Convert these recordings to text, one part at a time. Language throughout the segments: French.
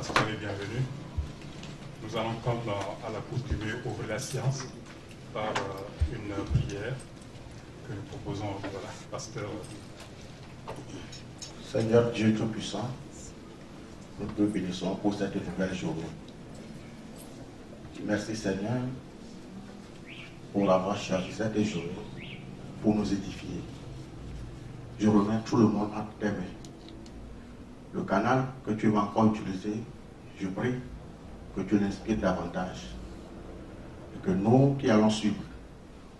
Soyez les bienvenus. Nous allons, comme à l'accoutumée, ouvrir la séance par une prière que nous proposons au pasteur. Seigneur Dieu Tout-Puissant, nous te bénissons pour cette nouvelle journée. Merci Seigneur pour l'avoir chargé cette journée pour nous édifier. Je remets tout le monde entre tes mains. Le canal que tu vas encore utiliser, je prie que tu l'inspires davantage et que nous qui allons suivre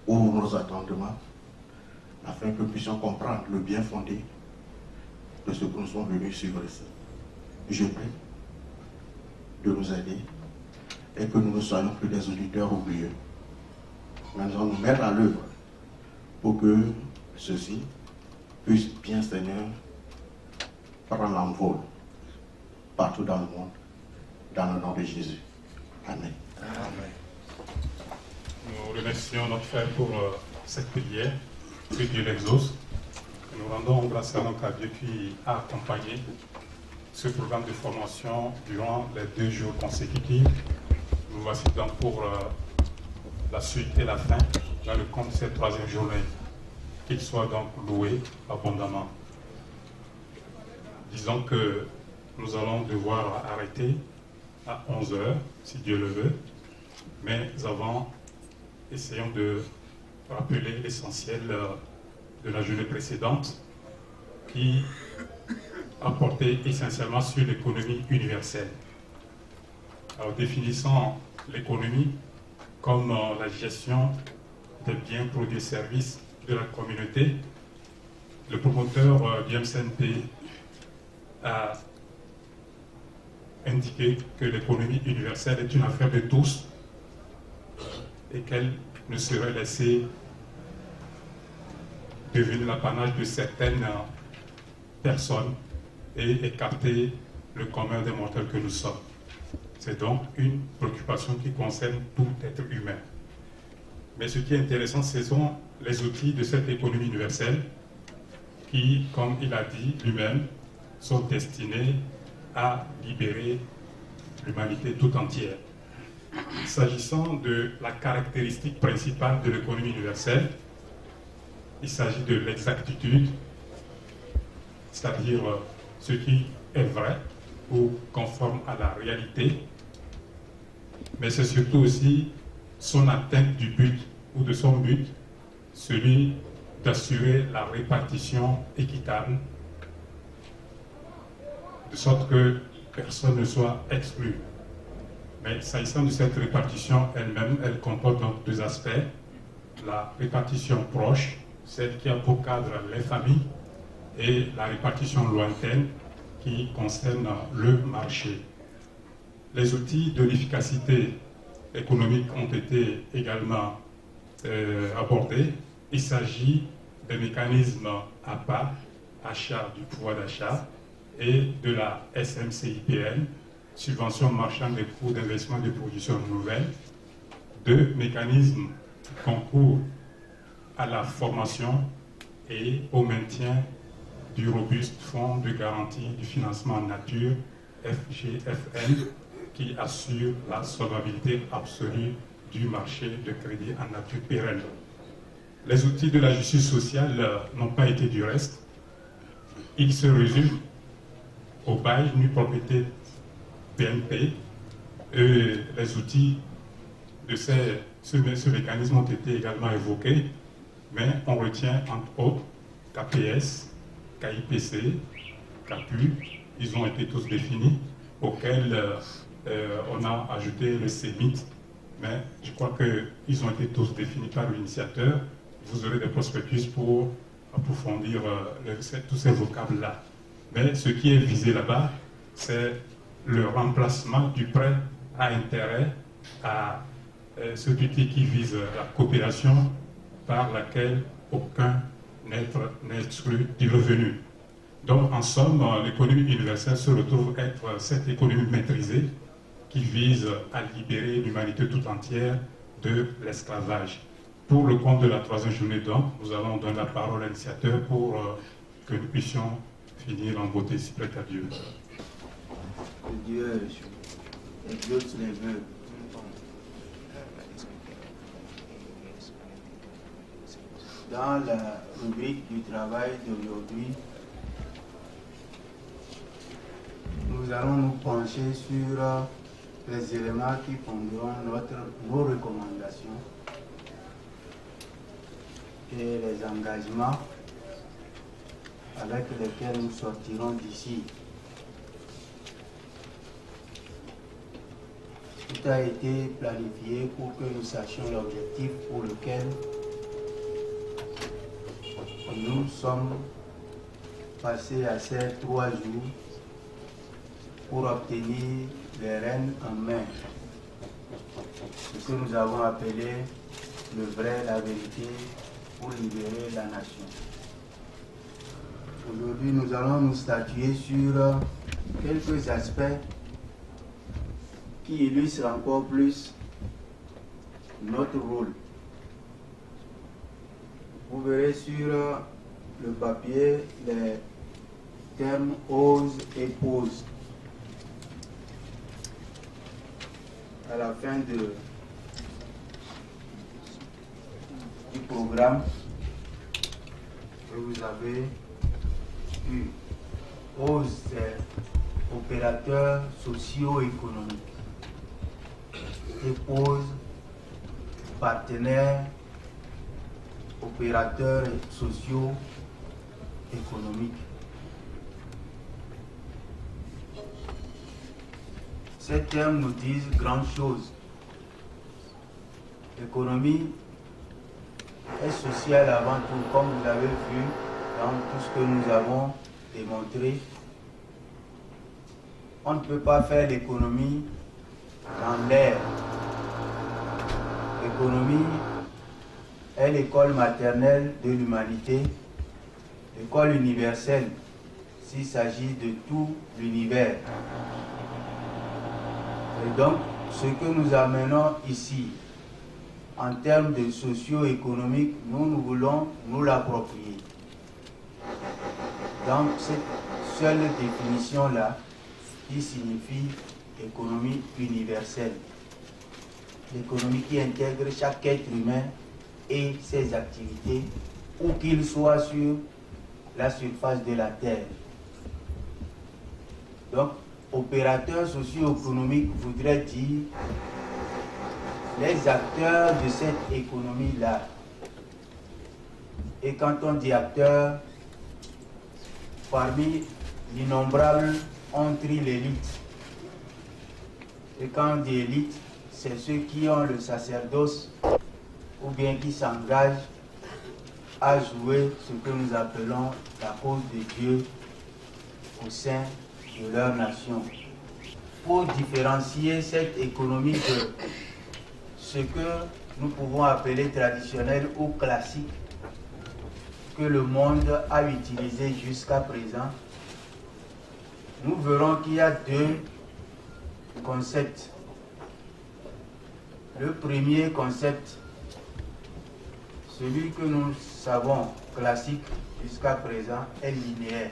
ouvrons nos attendements afin que nous puissions comprendre le bien fondé de ce que nous sommes venus suivre ici. Je prie de nous aider et que nous ne soyons plus des auditeurs oublieux. Mais nous allons nous mettre à l'œuvre pour que ceci puisse bien, Seigneur, prendre l'envol partout dans le monde, dans le nom de Jésus. Amen. Amen. Nous remercions notre Frère pour cette prière, que Dieu l'exauce. Nous rendons grâce à notre Dieu qui a accompagné ce programme de formation durant les 2 jours consécutifs. Nous voici donc pour la suite et la fin dans le compte de cette 3e journée. Qu'il soit donc loué abondamment. Disons que nous allons devoir arrêter à 11h, si Dieu le veut. Mais avant, essayons de rappeler l'essentiel de la journée précédente qui a porté essentiellement sur l'économie universelle. Alors, définissant l'économie comme la gestion des biens, produits et services de la communauté, le promoteur du MCNP a indiqué que l'économie universelle est une affaire de tous et qu'elle ne serait laissée devenir l'apanage de certaines personnes et écarter le commun des mortels que nous sommes. C'est donc une préoccupation qui concerne tout être humain. Mais ce qui est intéressant, ce sont les outils de cette économie universelle qui, comme il a dit lui-même, sont destinés à libérer l'humanité tout entière. S'agissant de la caractéristique principale de l'économie universelle, il s'agit de l'exactitude, c'est-à-dire ce qui est vrai ou conforme à la réalité, mais c'est surtout aussi son atteinte du but ou de son but, celui d'assurer la répartition équitable, de sorte que personne ne soit exclu. Mais s'agissant de cette répartition elle-même, elle comporte donc 2 aspects. La répartition proche, celle qui a pour cadre les familles, et la répartition lointaine qui concerne le marché. Les outils de l'efficacité économique ont été également abordés. Il s'agit des mécanismes APA, achat du pouvoir d'achat, et de la SMCIPN, subvention marchande des coûts d'investissement de production nouvelle, 2 mécanismes qui concourent à la formation et au maintien du robuste fonds de garantie du financement en nature, FGFN, qui assure la solvabilité absolue du marché de crédit en nature pérenne. Les outils de la justice sociale n'ont pas été du reste. Ils se résument au bail nue propriété BNP. Et les outils de ce mécanisme ont été également évoqués, mais on retient entre autres KPS, KIPC, CAPU. Ils ont été tous définis, auxquels on a ajouté le CEMIT, mais je crois qu'ils ont été tous définis par l'initiateur. Vous aurez des prospectus pour approfondir tous ces vocables-là. Mais ce qui est visé là-bas, c'est le remplacement du prêt à intérêt à ce outil qui vise la coopération par laquelle aucun être n'est exclu du revenu. Donc, en somme, l'économie universelle se retrouve être cette économie maîtrisée qui vise à libérer l'humanité tout entière de l'esclavage. Pour le compte de la 3e journée, donc, nous allons donner la parole à l'initiateur pour que nous puissions finir en beauté, si prête à Dieu. Dieu exauce les vœux. Dans la rubrique du travail d'aujourd'hui, nous allons nous pencher sur les éléments qui fonderont nos recommandations et les engagements avec lesquels nous sortirons d'ici. Tout a été planifié pour que nous sachions l'objectif pour lequel nous sommes passés à ces 3 jours pour obtenir les rênes en main. Ce que nous avons appelé le vrai, la vérité, pour libérer la nation. Aujourd'hui, nous allons nous statuer sur quelques aspects qui illustrent encore plus notre rôle. Vous verrez sur le papier les termes ose et pose. À la fin du programme que vous avez eu, ose, c'est opérateurs socio-économiques. Et pose, partenaires, opérateurs socio-économiques. Ces termes nous disent grandes choses. L'économie est sociale avant tout, comme vous l'avez vu dans tout ce que nous avons démontré. On ne peut pas faire l'économie dans l'air. L'économie est l'école maternelle de l'humanité, l'école universelle s'il s'agit de tout l'univers. Et donc, ce que nous amenons ici, en termes de socio-économique, nous voulons nous l'approprier. Donc, cette seule définition-là, qui signifie économie universelle. L'économie qui intègre chaque être humain et ses activités, où qu'il soit sur la surface de la Terre. Donc, opérateur socio-économique voudrait dire les acteurs de cette économie-là. Et quand on dit acteurs, parmi l'innombrable, on trie l'élite. Et quand on dit élite, c'est ceux qui ont le sacerdoce ou bien qui s'engagent à jouer ce que nous appelons la cause de Dieu au sein de leur nation. Pour différencier cette économie de ce que nous pouvons appeler traditionnel ou classique que le monde a utilisé jusqu'à présent, nous verrons qu'il y a 2 concepts. Le premier concept, celui que nous savons classique jusqu'à présent, est linéaire.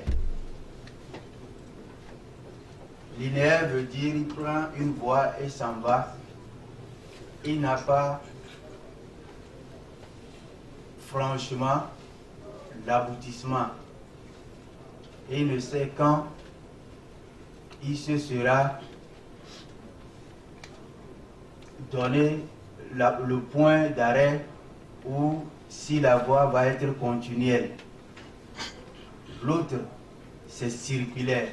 Linéaire veut dire qu'il prend une voie et s'en va. Il n'a pas franchement l'aboutissement. Et il ne sait quand il se sera donné le point d'arrêt ou si la voie va être continuelle. L'autre, c'est circulaire.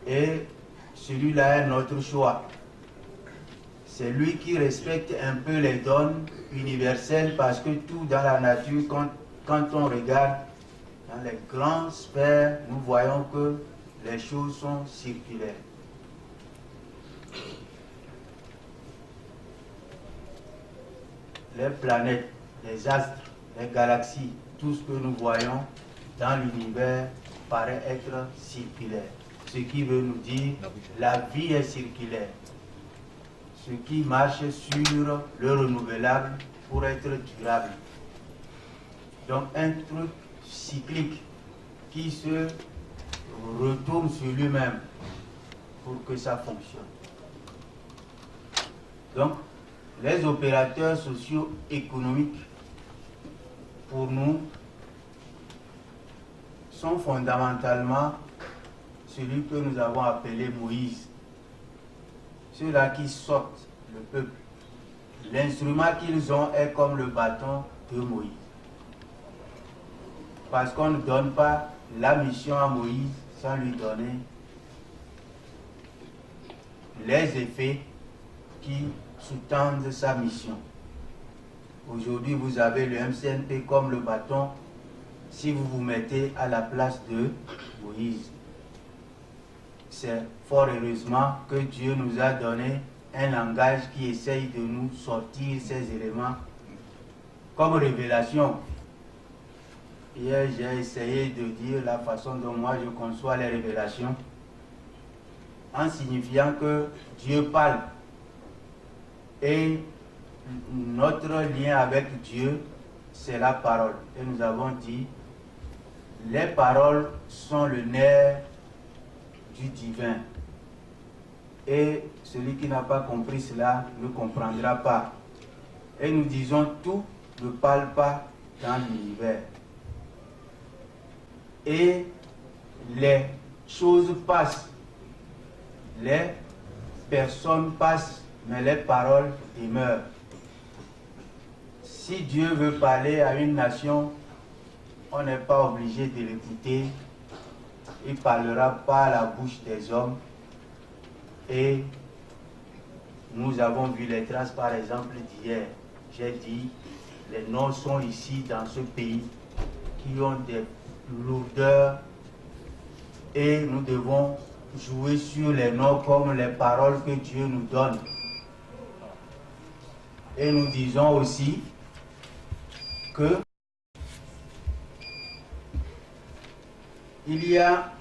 Et celui-là est notre choix. C'est lui qui respecte un peu les donnes universelles parce que tout dans la nature, quand on regarde dans les grandes sphères, nous voyons que les choses sont circulaires. Les planètes, les astres, les galaxies, tout ce que nous voyons dans l'univers paraît être circulaire. Ce qui veut nous dire la vie est circulaire. Ce qui marche sur le renouvelable pour être durable. Donc un truc cyclique qui se retourne sur lui-même pour que ça fonctionne. Donc, les opérateurs socio-économiques, pour nous, sont fondamentalement celui que nous avons appelé Moïse. Ceux-là qui sortent le peuple. L'instrument qu'ils ont est comme le bâton de Moïse. Parce qu'on ne donne pas la mission à Moïse sans lui donner les effets qui sous-tendent sa mission. Aujourd'hui, vous avez le MCNP comme le bâton si vous vous mettez à la place de Moïse. C'est fort heureusement que Dieu nous a donné un langage qui essaye de nous sortir ces éléments comme révélation. Hier, j'ai essayé de dire la façon dont moi je conçois les révélations en signifiant que Dieu parle. Et notre lien avec Dieu, c'est la parole. Et nous avons dit, les paroles sont le nerf du divin. Et celui qui n'a pas compris cela ne comprendra pas. Et nous disons, tout ne parle pas dans l'univers. Et les choses passent, les personnes passent, mais les paroles demeurent. Si Dieu veut parler à une nation, on n'est pas obligé de l'écouter. Il parlera par la bouche des hommes. Et nous avons vu les traces, par exemple, d'hier. J'ai dit, les noms sont ici dans ce pays qui ont des lourdeurs et nous devons jouer sur les noms comme les paroles que Dieu nous donne. Et nous disons aussi que il y a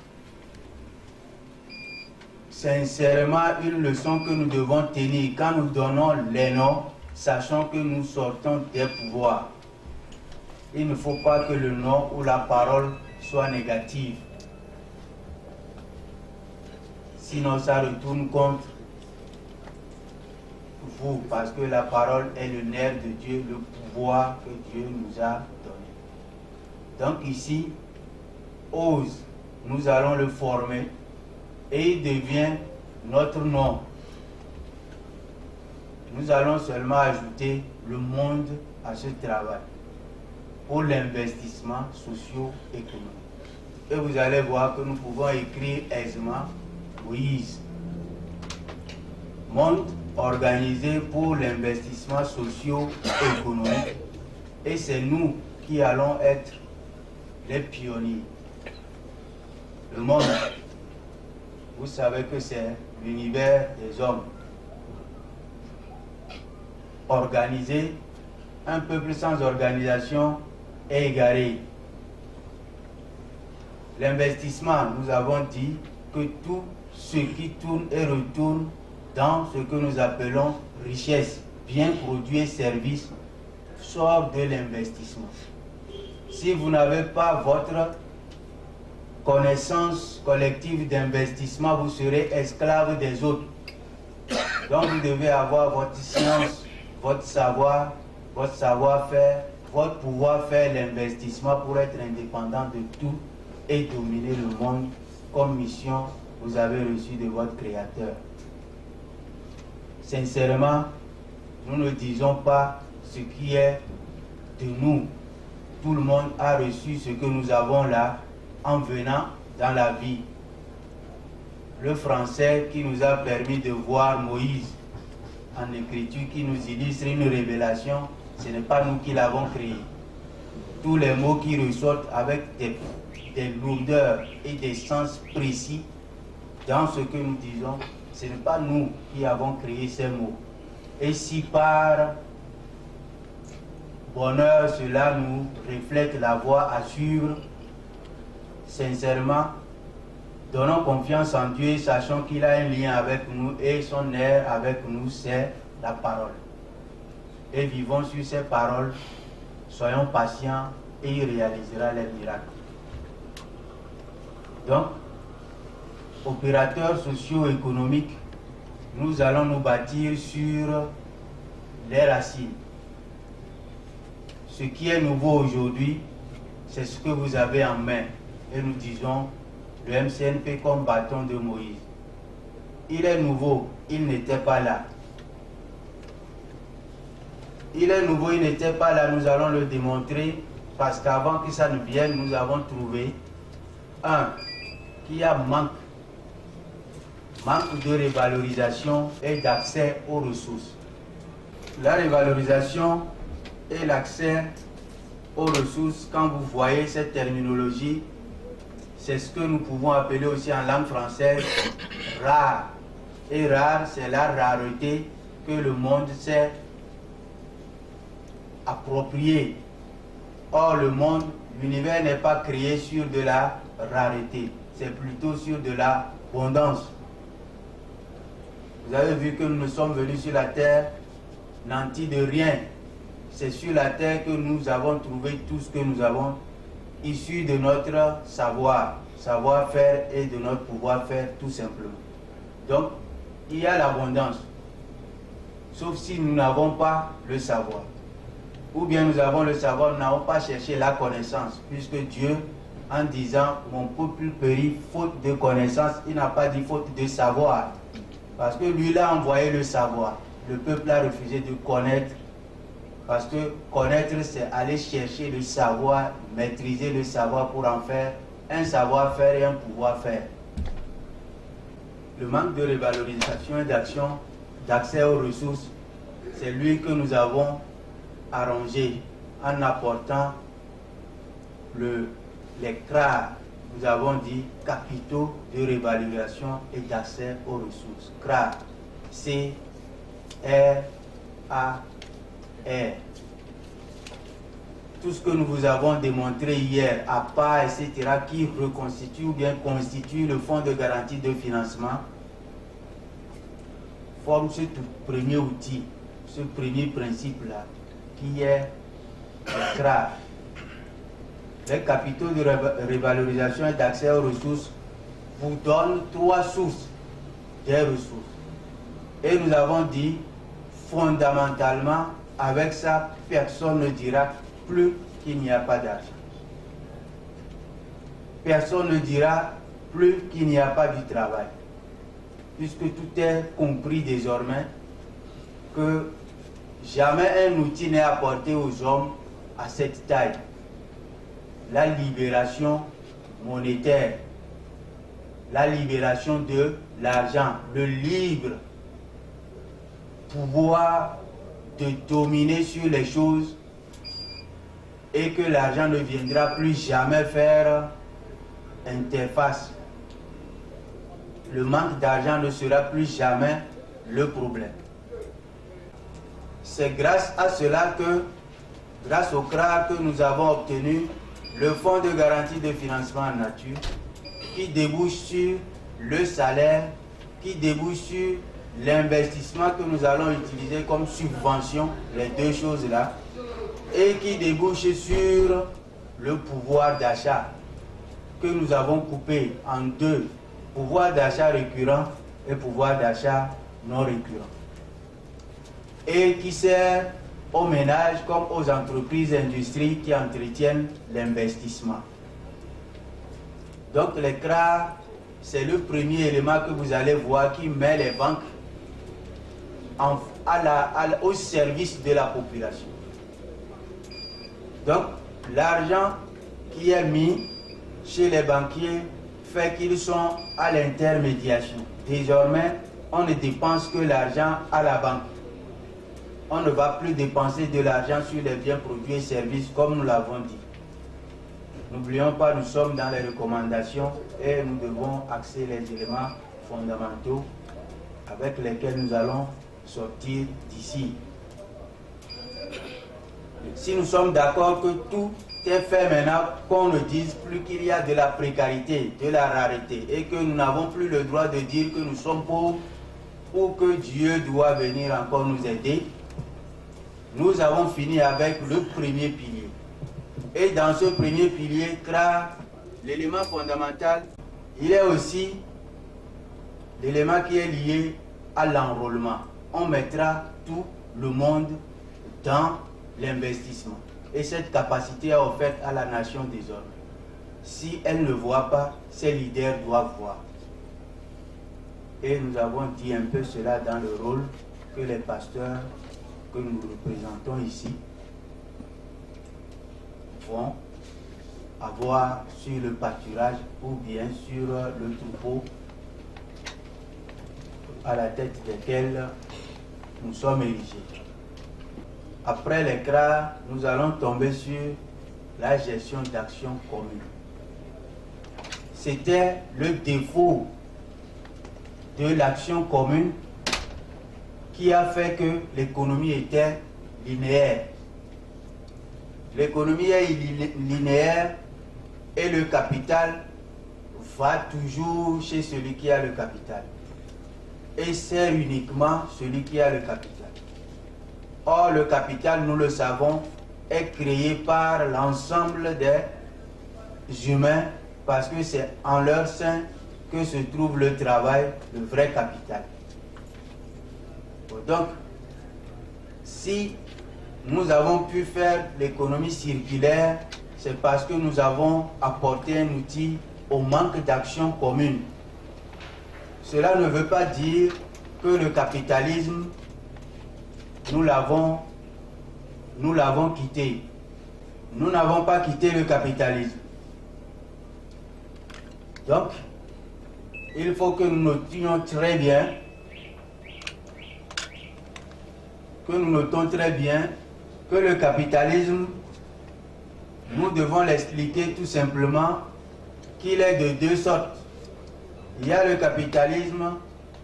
sincèrement une leçon que nous devons tenir quand nous donnons les noms, sachant que nous sortons des pouvoirs. Il ne faut pas que le nom ou la parole soit négative. Sinon, ça retourne contre vous, parce que la parole est le nerf de Dieu, le pouvoir que Dieu nous a donné. Donc ici, ose, nous allons le former et il devient notre nom. Nous allons seulement ajouter le monde à ce travail pour l'investissement socio-économique. Et vous allez voir que nous pouvons écrire aisément Moïse. Monde organisé pour l'investissement socio-économique. Et c'est nous qui allons être les pionniers. Le monde, vous savez que c'est l'univers des hommes. Organisé, un peuple sans organisation est égaré. L'investissement, nous avons dit que tout ce qui tourne et retourne dans ce que nous appelons richesse, biens, produits et services, sort de l'investissement. Si vous n'avez pas votre connaissance collective d'investissement, vous serez esclave des autres. Donc vous devez avoir votre science, votre savoir, votre savoir-faire, votre pouvoir faire l'investissement pour être indépendant de tout et dominer le monde comme mission vous avez reçu de votre Créateur. Sincèrement, nous ne disons pas ce qui est de nous. Tout le monde a reçu ce que nous avons là en venant dans la vie. Le français qui nous a permis de voir Moïse en écriture, qui nous illustre une révélation, ce n'est pas nous qui l'avons créé. Tous les mots qui ressortent avec des lourdeurs et des sens précis dans ce que nous disons, ce n'est pas nous qui avons créé ces mots. Et si par bonheur cela nous reflète la voie à suivre, sincèrement, donnons confiance en Dieu, sachant qu'il a un lien avec nous et son air avec nous, c'est la parole. Et vivons sur ces paroles, soyons patients et il réalisera les miracles. Donc, opérateurs socio-économiques, nous allons nous bâtir sur les racines. Ce qui est nouveau aujourd'hui, c'est ce que vous avez en main. Et nous disons le MCNP comme bâton de Moïse. Il est nouveau, il n'était pas là. Il est nouveau, il n'était pas là, nous allons le démontrer parce qu'avant que ça ne vienne, nous avons trouvé qu'il y a manque de révalorisation et d'accès aux ressources. La révalorisation et l'accès aux ressources, quand vous voyez cette terminologie, c'est ce que nous pouvons appeler aussi en langue française rare. Et rare, c'est la rareté que le monde s'est appropriée. Or, le monde, l'univers n'est pas créé sur de la rareté, c'est plutôt sur de l'abondance. Vous avez vu que nous sommes venus sur la terre nantis de rien. C'est sur la terre que nous avons trouvé tout ce que nous avons, issu de notre savoir-faire et de notre pouvoir-faire tout simplement. Donc, il y a l'abondance, sauf si nous n'avons pas le savoir. Ou bien nous avons le savoir, nous n'avons pas cherché la connaissance, puisque Dieu, en disant « mon peuple périt faute de connaissance », il n'a pas dit faute de savoir. Parce que lui, il a envoyé le savoir. Le peuple a refusé de connaître. Parce que connaître, c'est aller chercher le savoir, maîtriser le savoir pour en faire un savoir-faire et un pouvoir-faire. Le manque de révalorisation et d'accès aux ressources, c'est lui que nous avons arrangé en apportant les CRA, nous avons dit capitaux de révalorisation et d'accès aux ressources. CRA, C-R-A-R. Tout ce que nous vous avons démontré hier, à part, etc., qui reconstitue ou bien constitue le fonds de garantie de financement, forme ce tout premier outil, ce premier principe-là, qui est le CRA. Les capitaux de révalorisation et d'accès aux ressources vous donnent 3 sources des ressources. Et nous avons dit, fondamentalement, avec ça, personne ne dira plus qu'il n'y a pas d'argent. Personne ne dira plus qu'il n'y a pas du travail. Puisque tout est compris désormais que jamais un outil n'est apporté aux hommes à cette taille. La libération monétaire, la libération de l'argent, le libre pouvoir de dominer sur les choses et que l'argent ne viendra plus jamais faire interface. Le manque d'argent ne sera plus jamais le problème. C'est grâce à cela que, grâce au CRA, que nous avons obtenu le fonds de garantie de financement en nature qui débouche sur le salaire, qui débouche sur l'investissement que nous allons utiliser comme subvention, les deux choses-là, et qui débouche sur le pouvoir d'achat que nous avons coupé en 2, pouvoir d'achat récurrent et pouvoir d'achat non récurrent, et qui sert aux ménages comme aux entreprises industries qui entretiennent l'investissement. Donc les CRA, c'est le premier élément que vous allez voir qui met les banques au service de la population. Donc l'argent qui est mis chez les banquiers fait qu'ils sont à l'intermédiation. Désormais, on ne dépense que l'argent à la banque. On ne va plus dépenser de l'argent sur les biens, produits et services comme nous l'avons dit. N'oublions pas, nous sommes dans les recommandations et nous devons axer les éléments fondamentaux avec lesquels nous allons sortir d'ici. Si nous sommes d'accord que tout est fait maintenant, qu'on ne dise plus qu'il y a de la précarité, de la rareté et que nous n'avons plus le droit de dire que nous sommes pauvres ou que Dieu doit venir encore nous aider, nous avons fini avec le premier pilier. Et dans ce premier pilier, l'élément fondamental, il est aussi l'élément qui est lié à l'enrôlement. On mettra tout le monde dans l'investissement. Et cette capacité est offerte à la nation désormais. Si elle ne voit pas, ses leaders doivent voir. Et nous avons dit un peu cela dans le rôle que les pasteurs que nous représentons ici vont avoir sur le pâturage ou bien sur le troupeau à la tête desquels nous sommes érigés. Après les CRA, nous allons tomber sur la gestion d'actions communes. C'était le défaut de l'action commune qui a fait que l'économie était linéaire. L'économie est linéaire et le capital va toujours chez celui qui a le capital. Et c'est uniquement celui qui a le capital. Or, le capital, nous le savons, est créé par l'ensemble des humains parce que c'est en leur sein que se trouve le travail, le vrai capital. Donc, si nous avons pu faire l'économie circulaire, c'est parce que nous avons apporté un outil au manque d'action commune. Cela ne veut pas dire que le capitalisme, nous l'avons quitté. Nous n'avons pas quitté le capitalisme. Donc, il faut que nous notions très bien, que le capitalisme, nous devons l'expliquer tout simplement qu'il est de deux sortes. Il y a le capitalisme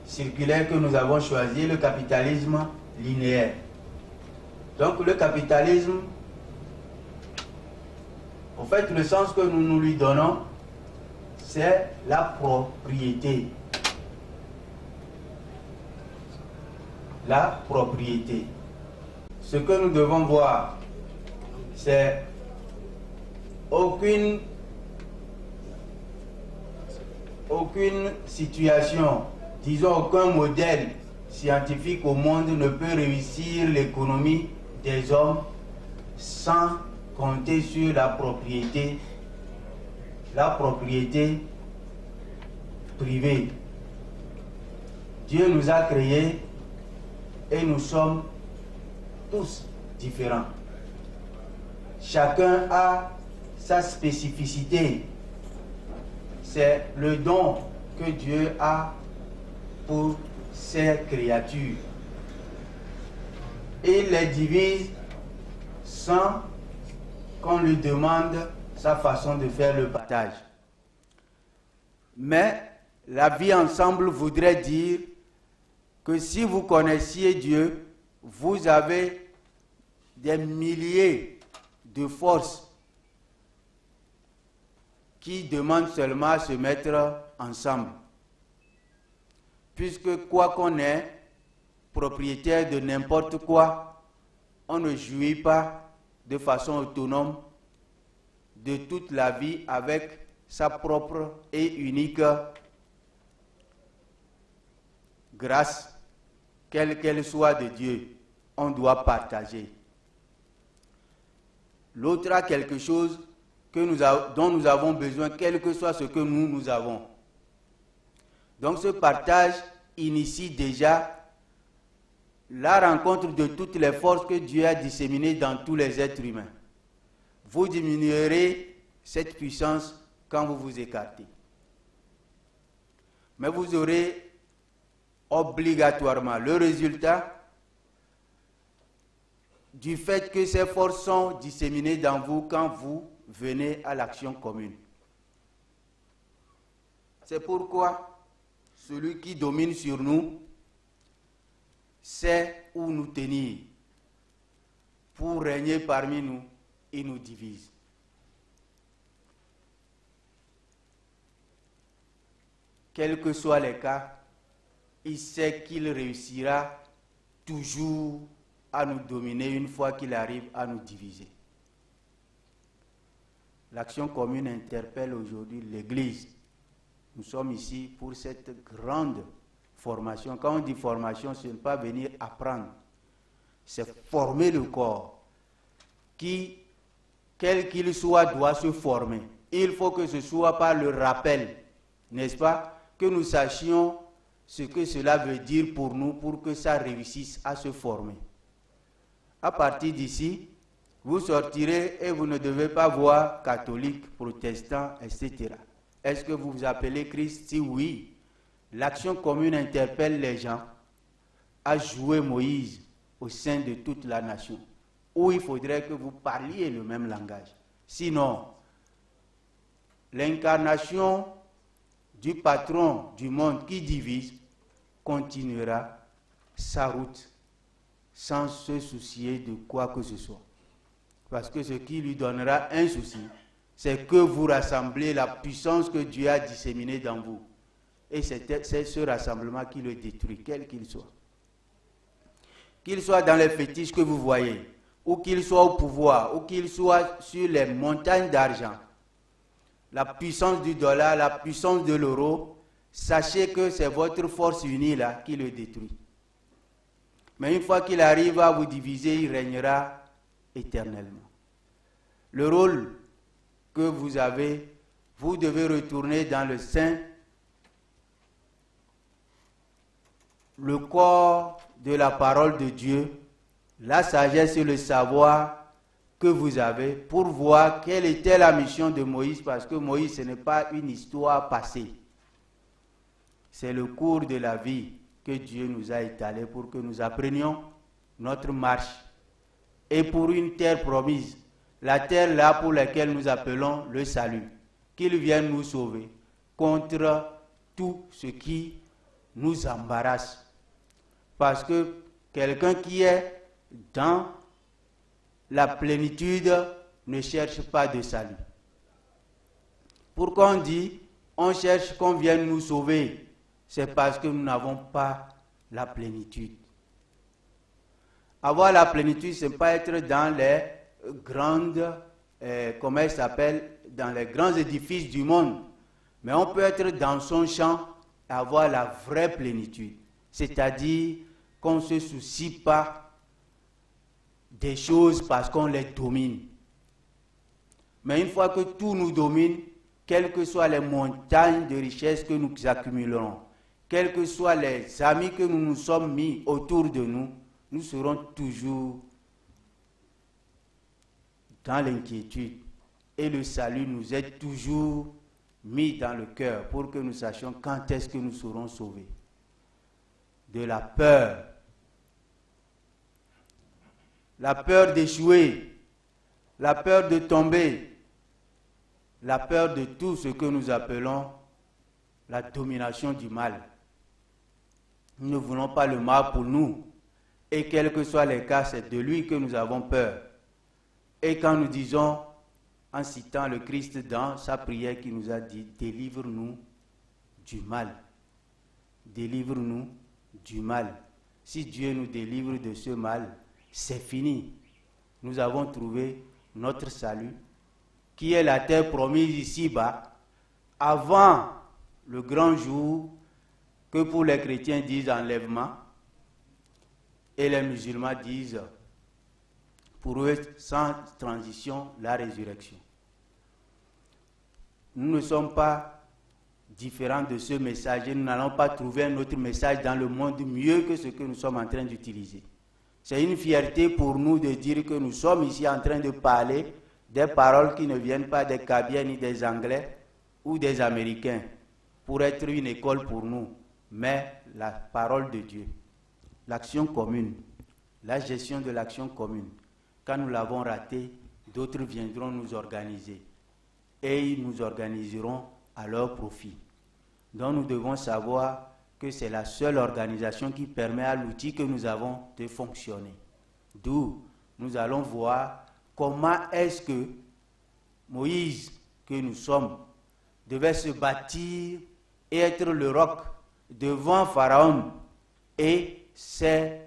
circulaire que nous avons choisi, le capitalisme linéaire. Donc le capitalisme, en fait, le sens que nous lui donnons, c'est la propriété. La propriété. Ce que nous devons voir, c'est aucune situation, disons aucun modèle scientifique au monde ne peut réussir l'économie des hommes sans compter sur la propriété privée. Dieu nous a créés et nous sommes tous différents. Chacun a sa spécificité. C'est le don que Dieu a pour ses créatures. Et il les divise sans qu'on lui demande sa façon de faire le partage. Mais la vie ensemble voudrait dire que si vous connaissiez Dieu, vous avez des milliers de forces qui demandent seulement à se mettre ensemble. Puisque quoi qu'on est propriétaire de n'importe quoi, on ne jouit pas de façon autonome de toute la vie avec sa propre et unique grâce, quelle qu'elle soit de Dieu. On doit partager. L'autre a quelque chose dont nous avons besoin, quel que soit ce que nous avons. Donc ce partage initie déjà la rencontre de toutes les forces que Dieu a disséminées dans tous les êtres humains. Vous diminuerez cette puissance quand vous vous écartez. Mais vous aurez obligatoirement le résultat du fait que ces forces sont disséminées dans vous quand vous venez à l'action commune. C'est pourquoi celui qui domine sur nous sait où nous tenir. Pour régner parmi nous, il nous divise. Quels que soient les cas, il sait qu'il réussira toujours à nous dominer une fois qu'il arrive à nous diviser. L'action commune interpelle aujourd'hui l'Église. Nous sommes ici pour cette grande formation. Quand on dit formation, ce n'est pas venir apprendre. C'est former le corps qui, quel qu'il soit, doit se former. Il faut que ce soit par le rappel, n'est-ce pas, que nous sachions ce que cela veut dire pour nous, pour que ça réussisse à se former. À partir d'ici, vous sortirez et vous ne devez pas voir catholique, protestant, etc. Est-ce que vous vous appelez Christ? Si oui, l'action commune interpelle les gens à jouer Moïse au sein de toute la nation, où il faudrait que vous parliez le même langage. Sinon, l'incarnation du patron du monde qui divise continuera sa route sans se soucier de quoi que ce soit. Parce que ce qui lui donnera un souci, c'est que vous rassemblez la puissance que Dieu a disséminée dans vous. Et c'est ce rassemblement qui le détruit, quel qu'il soit. Qu'il soit dans les fétiches que vous voyez, ou qu'il soit au pouvoir, ou qu'il soit sur les montagnes d'argent, la puissance du dollar, la puissance de l'euro, sachez que c'est votre force unie là qui le détruit. Mais une fois qu'il arrive à vous diviser, il régnera éternellement. Le rôle que vous avez, vous devez retourner dans le sein, le corps de la parole de Dieu, la sagesse et le savoir que vous avez pour voir quelle était la mission de Moïse, parce que Moïse, ce n'est pas une histoire passée. C'est le cours de la vie que Dieu nous a étalé pour que nous apprenions notre marche. Et pour une terre promise, la terre là pour laquelle nous appelons le salut, qu'il vienne nous sauver contre tout ce qui nous embarrasse. Parce que quelqu'un qui est dans la plénitude ne cherche pas de salut. Pourquoi on dit on cherche qu'on vienne nous sauver? C'est parce que nous n'avons pas la plénitude. Avoir la plénitude, ce n'est pas être dans les grandes, comment elle s'appelle, dans les grands édifices du monde. Mais on peut être dans son champ et avoir la vraie plénitude. C'est-à-dire qu'on ne se soucie pas des choses parce qu'on les domine. Mais une fois que tout nous domine, quelles que soient les montagnes de richesses que nous accumulerons, quels que soient les amis que nous nous sommes mis autour de nous, nous serons toujours dans l'inquiétude. Et le salut nous est toujours mis dans le cœur pour que nous sachions quand est-ce que nous serons sauvés. De la peur d'échouer, la peur de tomber, la peur de tout ce que nous appelons la domination du mal. Nous ne voulons pas le mal pour nous. Et quels que soient les cas, c'est de lui que nous avons peur. Et quand nous disons, en citant le Christ dans sa prière qui nous a dit, délivre-nous du mal. Délivre-nous du mal. Si Dieu nous délivre de ce mal, c'est fini. Nous avons trouvé notre salut, qui est la terre promise ici-bas, avant le grand jour que pour les chrétiens disent enlèvement, et les musulmans disent, pour eux, sans transition, la résurrection. Nous ne sommes pas différents de ce message et nous n'allons pas trouver un autre message dans le monde mieux que ce que nous sommes en train d'utiliser. C'est une fierté pour nous de dire que nous sommes ici en train de parler des paroles qui ne viennent pas des Kabyles ni des Anglais ou des Américains pour être une école pour nous, mais la parole de Dieu. L'action commune, la gestion de l'action commune. Quand nous l'avons raté, d'autres viendront nous organiser et ils nous organiseront à leur profit. Donc nous devons savoir que c'est la seule organisation qui permet à l'outil que nous avons de fonctionner. D'où nous allons voir comment est-ce que Moïse, que nous sommes, devait se bâtir et être le roc devant Pharaon et ses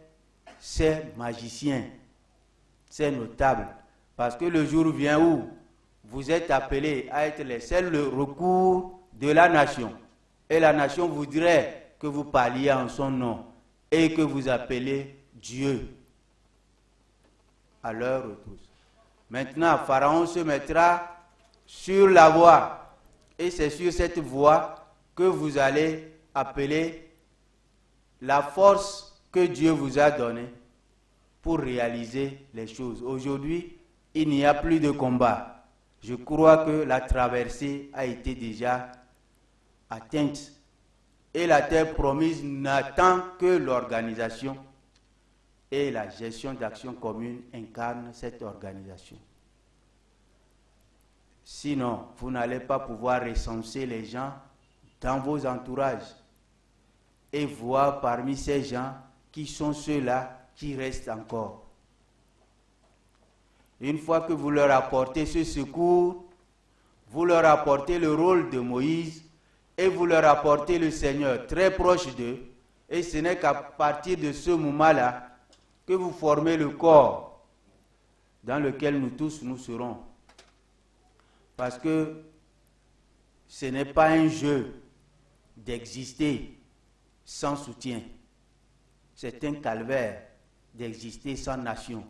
magiciens, ses notables. Parce que le jour vient où vous êtes appelés à être les seuls recours de la nation. Et la nation voudrait que vous parliez en son nom et que vous appelez Dieu à leur retour. Maintenant, Pharaon se mettra sur la voie et c'est sur cette voie que vous allez appeler la force que Dieu vous a donnée pour réaliser les choses. Aujourd'hui, il n'y a plus de combat. Je crois que la traversée a été déjà atteinte et la terre promise n'attend que l'organisation et la gestion d'action commune incarne cette organisation. Sinon, vous n'allez pas pouvoir recenser les gens dans vos entourages et voir parmi ces gens qui sont ceux-là qui restent encore. Une fois que vous leur apportez ce secours, vous leur apportez le rôle de Moïse et vous leur apportez le Seigneur très proche d'eux. Et ce n'est qu'à partir de ce moment-là que vous formez le corps dans lequel nous tous nous serons. Parce que ce n'est pas un jeu d'exister sans soutien. C'est un calvaire d'exister sans nation.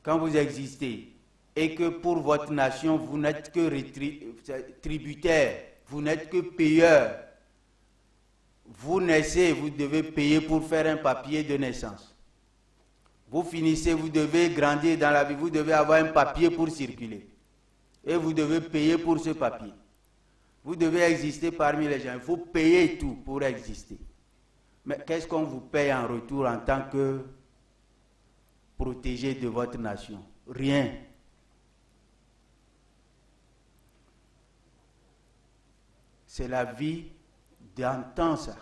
Quand vous existez et que pour votre nation, vous n'êtes que tributaire, vous n'êtes que payeur, vous naissez, vous devez payer pour faire un papier de naissance. Vous finissez, vous devez grandir dans la vie, vous devez avoir un papier pour circuler. Et vous devez payer pour ce papier. Vous devez exister parmi les gens, il faut payer tout pour exister. Mais qu'est-ce qu'on vous paye en retour en tant que protégé de votre nation? Rien. C'est la vie d'antan, ça.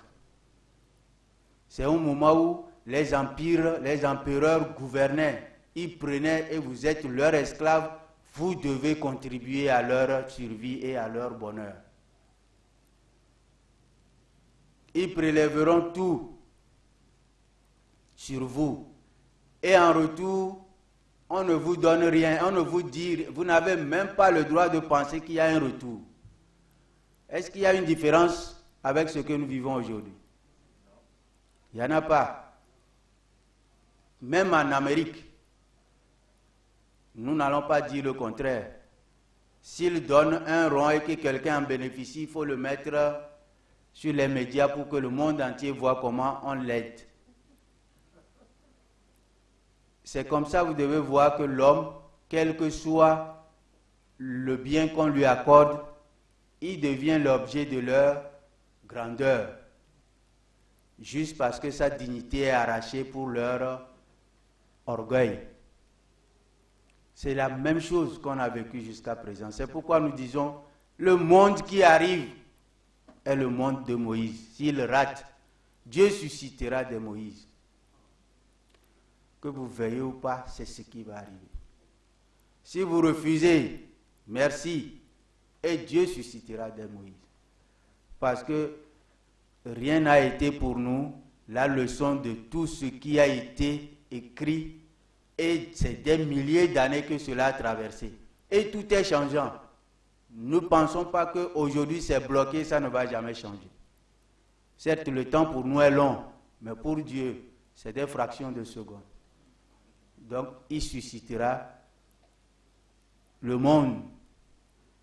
C'est un moment où les empires, les empereurs gouvernaient, ils prenaient et vous êtes leurs esclaves, vous devez contribuer à leur survie et à leur bonheur. Ils prélèveront tout sur vous. Et en retour, on ne vous donne rien, on ne vous dit, vous n'avez même pas le droit de penser qu'il y a un retour. Est-ce qu'il y a une différence avec ce que nous vivons aujourd'hui? Il n'y en a pas. Même en Amérique, nous n'allons pas dire le contraire. S'ils donnent un rond et que quelqu'un en bénéficie, il faut le mettre sur les médias pour que le monde entier voit comment on l'aide. C'est comme ça que vous devez voir que l'homme, quel que soit le bien qu'on lui accorde, il devient l'objet de leur grandeur. Juste parce que sa dignité est arrachée pour leur orgueil. C'est la même chose qu'on a vécu jusqu'à présent. C'est pourquoi nous disons, le monde qui arrive est le monde de Moïse. S'il rate, Dieu suscitera des Moïse. Que vous veillez ou pas, c'est ce qui va arriver. Si vous refusez, merci, et Dieu suscitera des Moïse. Parce que rien n'a été pour nous la leçon de tout ce qui a été écrit, et c'est des milliers d'années que cela a traversé. Et tout est changeant. Ne pensons pas qu'aujourd'hui c'est bloqué, ça ne va jamais changer. Certes, le temps pour nous est long, mais pour Dieu, c'est des fractions de secondes. Donc, il suscitera le monde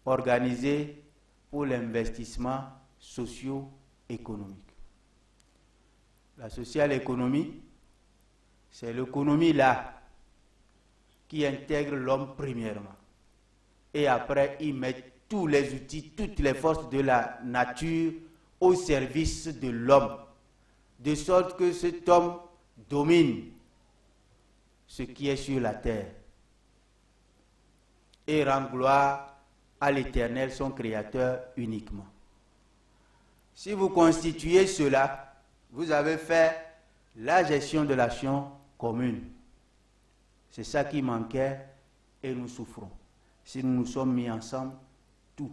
organisé pour l'investissement socio-économique. La social économie, c'est l'économie là qui intègre l'homme premièrement. Et après, il met tous les outils, toutes les forces de la nature au service de l'homme, de sorte que cet homme domine ce qui est sur la terre et rend gloire à l'Éternel, son Créateur, uniquement. Si vous constituez cela, vous avez fait la gestion de l'action commune. C'est ça qui manquait et nous souffrons. Si nous nous sommes mis ensemble, tout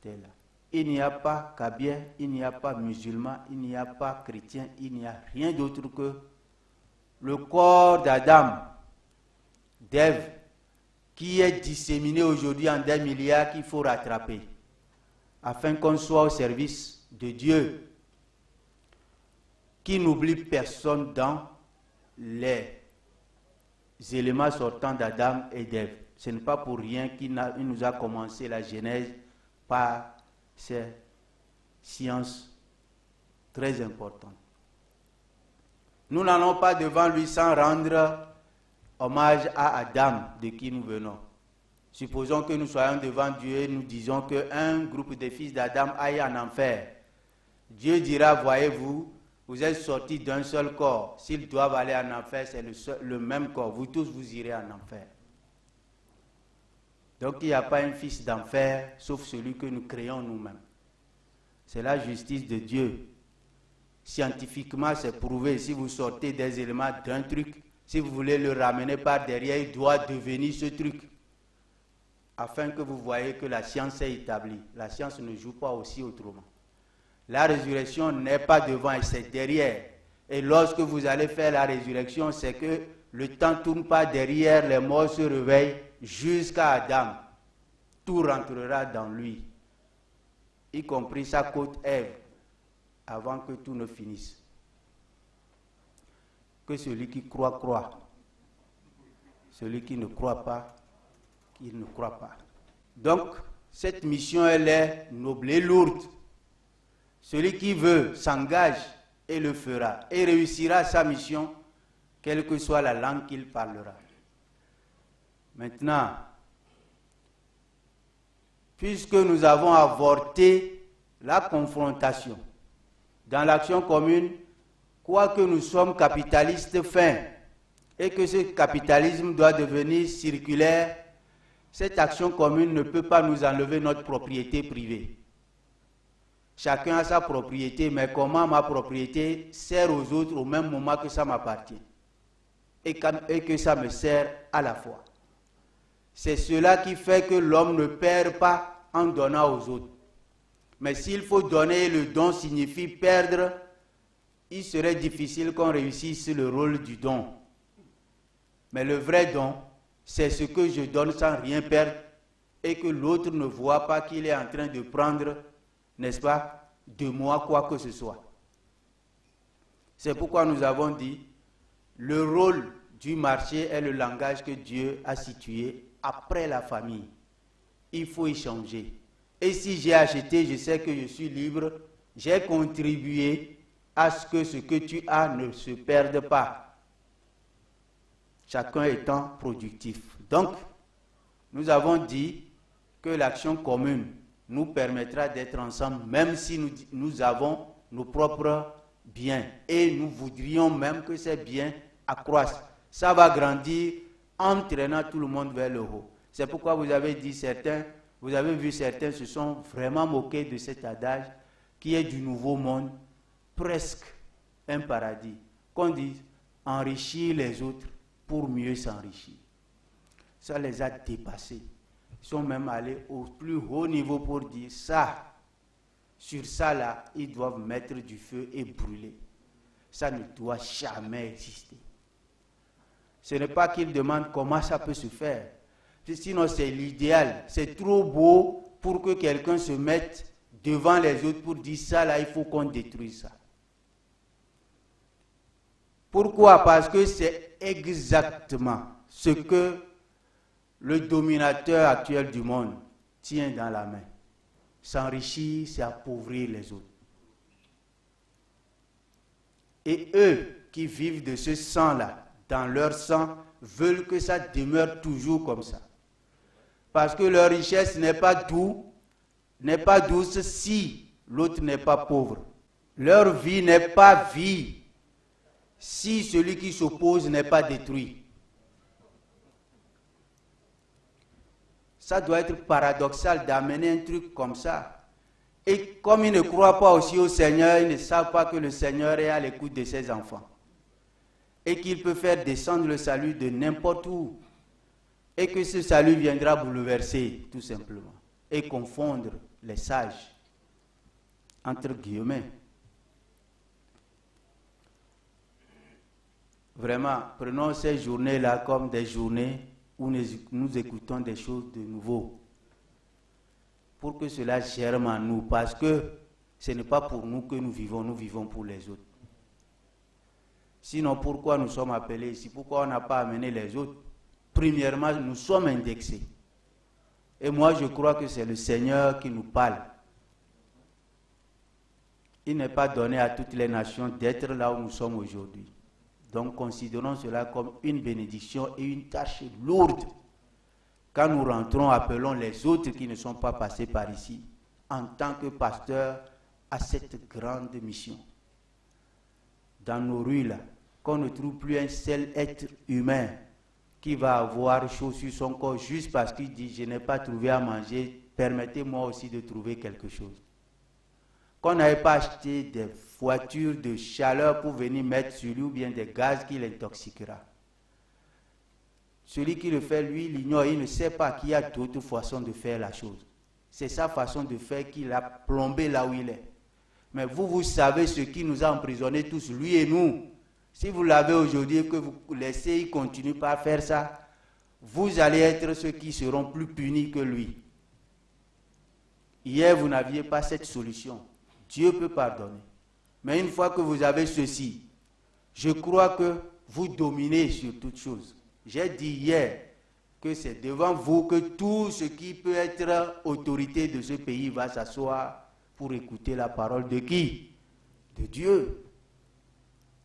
est là. Il n'y a pas kabien, il n'y a pas musulman, il n'y a pas chrétien, il n'y a rien d'autre que le corps d'Adam, d'Ève, qui est disséminé aujourd'hui en des milliards qu'il faut rattraper, afin qu'on soit au service de Dieu qui n'oublie personne dans les éléments sortants d'Adam et d'Ève. Ce n'est pas pour rien qu'il nous a commencé la Genèse par ces sciences très importantes. Nous n'allons pas devant lui sans rendre hommage à Adam, de qui nous venons. Supposons que nous soyons devant Dieu et nous disons qu'un groupe de fils d'Adam aille en enfer. Dieu dira, voyez-vous, vous êtes sortis d'un seul corps. S'ils doivent aller en enfer, c'est le même corps. Vous tous, vous irez en enfer. Donc il n'y a pas un fils d'enfer, sauf celui que nous créons nous-mêmes. C'est la justice de Dieu. Scientifiquement, c'est prouvé. Si vous sortez des éléments d'un truc, si vous voulez le ramener par derrière, il doit devenir ce truc. Afin que vous voyez que la science est établie. La science ne joue pas aussi autrement. La résurrection n'est pas devant, c'est derrière. Et lorsque vous allez faire la résurrection, c'est que le temps ne tourne pas derrière, les morts se réveillent jusqu'à Adam. Tout rentrera dans lui, y compris sa côte Ève, avant que tout ne finisse. Que celui qui croit, croit. Celui qui ne croit pas, qu'il ne croit pas. Donc, cette mission, elle est noble et lourde. Celui qui veut s'engage et le fera, et réussira sa mission, quelle que soit la langue qu'il parlera. Maintenant, puisque nous avons avorté la confrontation dans l'action commune, quoique nous sommes capitalistes fins et que ce capitalisme doit devenir circulaire, cette action commune ne peut pas nous enlever notre propriété privée. Chacun a sa propriété, mais comment ma propriété sert aux autres au même moment que ça m'appartient et que ça me sert à la fois. C'est cela qui fait que l'homme ne perd pas en donnant aux autres. Mais s'il faut donner, le don signifie perdre, il serait difficile qu'on réussisse le rôle du don. Mais le vrai don, c'est ce que je donne sans rien perdre et que l'autre ne voit pas qu'il est en train de prendre, n'est-ce pas, de moi quoi que ce soit. C'est pourquoi nous avons dit, le rôle du marché est le langage que Dieu a situé après la famille. Il faut échanger. Et si j'ai acheté, je sais que je suis libre, j'ai contribué à ce que tu as ne se perde pas. Chacun étant productif. Donc, nous avons dit que l'action commune nous permettra d'être ensemble, même si nous avons nos propres biens. Et nous voudrions même que ces biens accroissent. Ça va grandir, entraînant tout le monde vers le haut. C'est pourquoi vous avez vu certains se sont vraiment moqués de cet adage qui est du nouveau monde, presque un paradis. Qu'on dise enrichir les autres pour mieux s'enrichir. Ça les a dépassés. Ils sont même allés au plus haut niveau pour dire ça. Sur ça là, ils doivent mettre du feu et brûler. Ça ne doit jamais exister. Ce n'est pas qu'ils demandent comment ça peut se faire. Sinon c'est l'idéal. C'est trop beau pour que quelqu'un se mette devant les autres pour dire ça là, il faut qu'on détruise ça. Pourquoi? Parce que c'est exactement ce que le dominateur actuel du monde tient dans la main. S'enrichir, c'est appauvrir les autres. Et eux qui vivent de ce sang-là, dans leur sang, veulent que ça demeure toujours comme ça. Parce que leur richesse n'est pas douce si l'autre n'est pas pauvre. Leur vie n'est pas vie si celui qui s'oppose n'est pas détruit. Ça doit être paradoxal d'amener un truc comme ça. Et comme ils ne croient pas aussi au Seigneur, ils ne savent pas que le Seigneur est à l'écoute de ses enfants. Et qu'il peut faire descendre le salut de n'importe où. Et que ce salut viendra bouleverser, tout simplement. Et confondre les sages, entre guillemets. Vraiment, prenons ces journées-là comme des journées où nous écoutons des choses de nouveau. Pour que cela germe en nous. Parce que Ce n'est pas pour nous que nous vivons pour les autres. Sinon, pourquoi nous sommes appelés ici? Pourquoi on n'a pas amené les autres? Premièrement, nous sommes indexés. Et moi, je crois que c'est le Seigneur qui nous parle. Il n'est pas donné à toutes les nations d'être là où nous sommes aujourd'hui. Donc, considérons cela comme une bénédiction et une tâche lourde. Quand nous rentrons, appelons les autres qui ne sont pas passés par ici, en tant que pasteurs, à cette grande mission. Dans nos rues, là, qu'on ne trouve plus un seul être humain qui va avoir chaud sur son corps juste parce qu'il dit « je n'ai pas trouvé à manger, permettez-moi aussi de trouver quelque chose ». Qu'on n'avait pas acheté des voitures de chaleur pour venir mettre sur lui ou bien des gaz qui l'intoxiquera. Celui qui le fait, lui, il ignore, il ne sait pas qu'il y a d'autres façons de faire la chose. C'est sa façon de faire qui l'a plombé là où il est. Mais vous savez ce qui nous a emprisonnés tous, lui et nous. Si vous l'avez aujourd'hui et que vous laissez, il continue pas à faire ça, vous allez être ceux qui seront plus punis que lui. Hier, vous n'aviez pas cette solution. Dieu peut pardonner. Mais une fois que vous avez ceci, je crois que vous dominez sur toute chose. J'ai dit hier que c'est devant vous que tout ce qui peut être autorité de ce pays va s'asseoir pour écouter la parole de qui? De Dieu.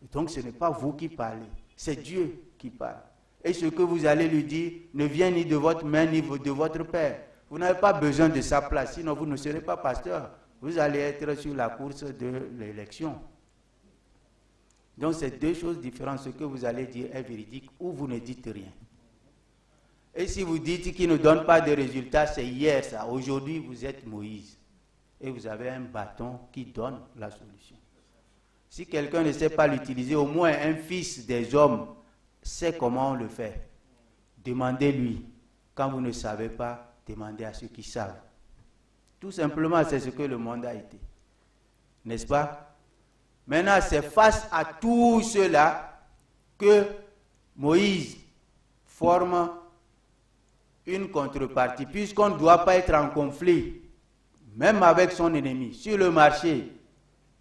Et donc ce n'est pas vous qui parlez, c'est Dieu qui parle. Et ce que vous allez lui dire ne vient ni de votre main ni de votre père. Vous n'avez pas besoin de sa place, sinon vous ne serez pas pasteur. Vous allez être sur la course de l'élection. Donc c'est deux choses différentes. Ce que vous allez dire est véridique ou vous ne dites rien. Et si vous dites qu'il ne donne pas de résultats, c'est hier ça. Aujourd'hui, vous êtes Moïse. Et vous avez un bâton qui donne la solution. Si quelqu'un ne sait pas l'utiliser, au moins un fils des hommes sait comment on le fait. Demandez-lui. Quand vous ne savez pas, demandez à ceux qui savent. Tout simplement, c'est ce que le monde a été. N'est-ce pas? Maintenant, c'est face à tout cela que Moïse forme une contrepartie, puisqu'on ne doit pas être en conflit, même avec son ennemi. Sur le marché,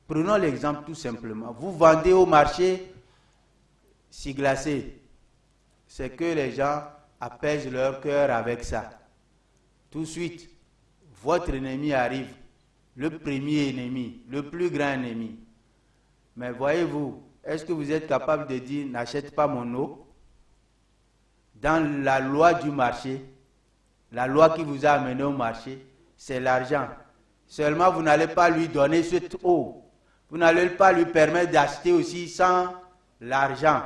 prenons l'exemple tout simplement. Vous vendez au marché si glacé. C'est que les gens apaisent leur cœur avec ça. Tout de suite, votre ennemi arrive, le premier ennemi, le plus grand ennemi. Mais voyez-vous, est-ce que vous êtes capable de dire, n'achète pas mon eau? Dans la loi du marché, la loi qui vous a amené au marché, c'est l'argent. Seulement, vous n'allez pas lui donner cette eau. Vous n'allez pas lui permettre d'acheter aussi sans l'argent.